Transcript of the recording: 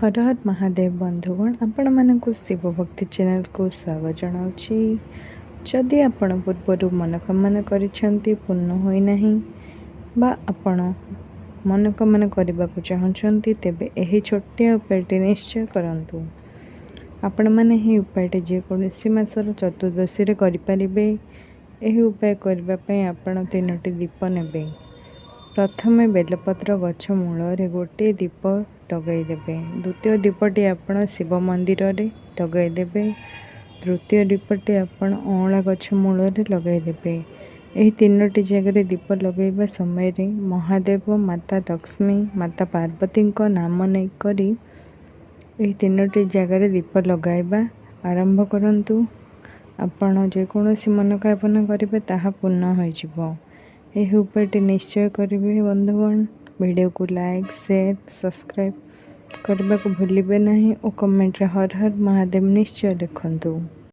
हर हर महादेव बंधुगण आपण मानक शिव भक्ति चैनल को स्वागत जनाऊँगी। जदि आपण पूर्वर मनोकामना करिसेंती पूर्ण होई नहीं बा आपण मनोकामना करने को चाहते तेबे यही छोटिया उपायटी निश्चय करंतु। आपण माने ही उपायटी जेकोसी मासर चतुर्दशी रे करिपारिबे। एही उपाय करबा पई आपण 3टी दीप नेबे। प्रथमे बेलपत्र गछ मूल गोटे दीप लगईदेवे। द्वितीय दीपटी आपण शिव मंदिर रे लगईदेवे। तृतीय दीपटी आपण अँला गछ मूल लगईदेवे। यही 3टी जगह दीप लगेबा समय रे महादेव, माता लक्ष्मी, माता पार्वती को नाम नहीं करी यही 3टी जगह दीप लगाइबा आरंभ करंतु। आपण जेकोसी मनोकामना करेंगे ताहा पूर्ण हो जिवो। यही उपायटी निश्चय करेंगे बंधुगण। वीडियो को लाइक, शेयर, सब्सक्राइब करने को भूलिए नहीं और कमेंट रे हर हर महादेव निश्चय लिखंतु।